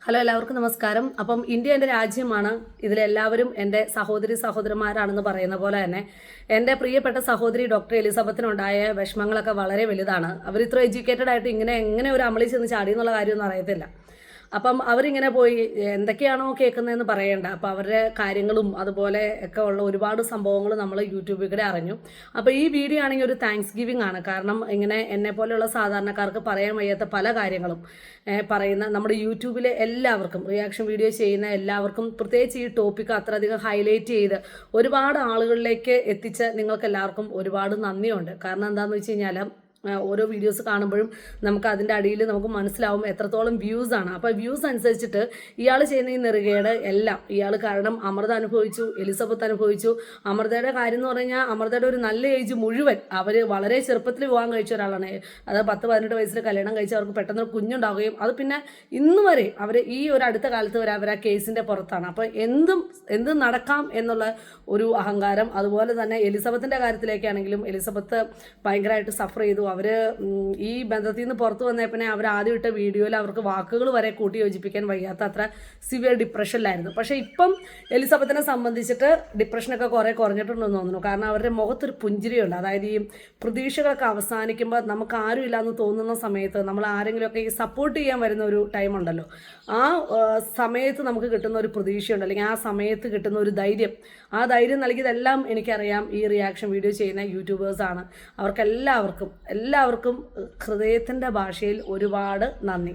Hello, എല്ലാവർക്കും നമസ്കാരം. അപ്പം ഇന്ത്യ എൻ്റെ രാജ്യമാണ്. ഇതിലെല്ലാവരും എൻ്റെ സഹോദരന്മാരാണെന്ന് പറയുന്ന പോലെ തന്നെ എൻ്റെ പ്രിയപ്പെട്ട സഹോദരി ഡോക്ടർ എലിസബത്തിനുണ്ടായ വിഷമങ്ങളൊക്കെ വളരെ വലുതാണ്. അവർ ഇത്ര എഡ്യൂക്കേറ്റഡ് ആയിട്ട് എങ്ങനെ ഒരു അമളി ചെന്ന് ചാടി എന്നുള്ള കാര്യമൊന്നും അറിയത്തില്ല. അപ്പം അവരിങ്ങനെ പോയി എന്തൊക്കെയാണോ കേൾക്കുന്നതെന്ന് പറയണ്ട. അപ്പം അവരുടെ കാര്യങ്ങളും അതുപോലെ ഒക്കെ ഉള്ള ഒരുപാട് സംഭവങ്ങൾ നമ്മൾ യൂട്യൂബിൽ കൂടെ അറിഞ്ഞു. അപ്പോൾ ഈ വീഡിയോ ആണെങ്കിൽ ഒരു താങ്ക്സ് ഗിവിംഗ് ആണ്. കാരണം ഇങ്ങനെ എന്നെ പോലെയുള്ള സാധാരണക്കാർക്ക് പറയാൻ വയ്യാത്ത പല കാര്യങ്ങളും പറയുന്ന നമ്മുടെ യൂട്യൂബിലെ എല്ലാവർക്കും, റിയാക്ഷൻ വീഡിയോ ചെയ്യുന്ന എല്ലാവർക്കും, പ്രത്യേകിച്ച് ഈ ടോപ്പിക്ക് അത്രയധികം ഹൈലൈറ്റ് ചെയ്ത് ഒരുപാട് ആളുകളിലേക്ക് എത്തിച്ച് നിങ്ങൾക്ക് എല്ലാവർക്കും ഒരുപാട് നന്ദിയുണ്ട്. കാരണം എന്താണെന്ന് വെച്ച് കഴിഞ്ഞാൽ ഓരോ വീഡിയോസ് കാണുമ്പോഴും നമുക്ക് അതിൻ്റെ അടിയിൽ നമുക്ക് മനസ്സിലാവും എത്രത്തോളം വ്യൂസ് ആണ്. അപ്പോൾ വ്യൂസ് അനുസരിച്ചിട്ട് ഇയാൾ ചെയ്യുന്ന ഈ നെറുകേട് എല്ലാം ഇയാൾ കാരണം അമൃത അനുഭവിച്ചു, എലിസബത്ത് അനുഭവിച്ചു. അമൃതയുടെ കാര്യം എന്ന് പറഞ്ഞാൽ അമൃതയുടെ ഒരു നല്ല ഏജ് മുഴുവൻ അവർ വളരെ ചെറുപ്പത്തിൽ വിവാഹം കഴിച്ച ഒരാളാണ്. അത് 10-18 വയസ്സിൽ കല്യാണം കഴിച്ച് അവർക്ക് പെട്ടെന്ന് കുഞ്ഞുണ്ടാവുകയും അത് പിന്നെ ഇന്ന് വരെ അവർ ഈ ഒരു അടുത്ത കാലത്ത് വരെ അവർ ആ കേസിൻ്റെ പുറത്താണ്. അപ്പോൾ എന്തും നടക്കാം എന്നുള്ള ഒരു അഹങ്കാരം. അതുപോലെ തന്നെ എലിസബത്തിൻ്റെ കാര്യത്തിലേക്കാണെങ്കിലും എലിസബത്ത് ഭയങ്കരമായിട്ട് സഫർ ചെയ്തു. അവർ ഈ ബന്ധത്തിൽ നിന്ന് പുറത്തു വന്നേ പിന്നെ അവർ ആദ്യം ഇട്ട വീഡിയോയിൽ അവർക്ക് വാക്കുകൾ വരെ കൂട്ടി യോജിപ്പിക്കാൻ വയ്യാത്ത അത്ര സിവിയർ ഡിപ്രഷനിലായിരുന്നു. പക്ഷേ ഇപ്പം എലിസബത്തിനെ സംബന്ധിച്ചിട്ട് ഡിപ്രഷനൊക്കെ കുറേ കുറഞ്ഞിട്ടുണ്ടെന്ന് തോന്നുന്നു. കാരണം അവരുടെ മുഖത്തൊരു പുഞ്ചിരിയുണ്ട്. അതായത് ഈ പ്രതീക്ഷകളൊക്കെ അവസാനിക്കുമ്പോൾ നമുക്ക് ആരും ഇല്ലാന്ന് തോന്നുന്ന സമയത്ത് നമ്മൾ ആരെങ്കിലുമൊക്കെ ഈ സപ്പോർട്ട് ചെയ്യാൻ വരുന്ന ഒരു ടൈം ഉണ്ടല്ലോ, ആ സമയത്ത് നമുക്ക് കിട്ടുന്ന ഒരു പ്രതീക്ഷയുണ്ട്, അല്ലെങ്കിൽ ആ സമയത്ത് കിട്ടുന്ന ഒരു ധൈര്യം. ആ ധൈര്യം നൽകിയതെല്ലാം എനിക്കറിയാം ഈ റിയാക്ഷൻ വീഡിയോ ചെയ്യുന്ന യൂട്യൂബേഴ്സാണ്. അവർക്കെല്ലാവർക്കും ഹൃദയത്തിൻ്റെ ഭാഷയിൽ ഒരുപാട് നന്ദി.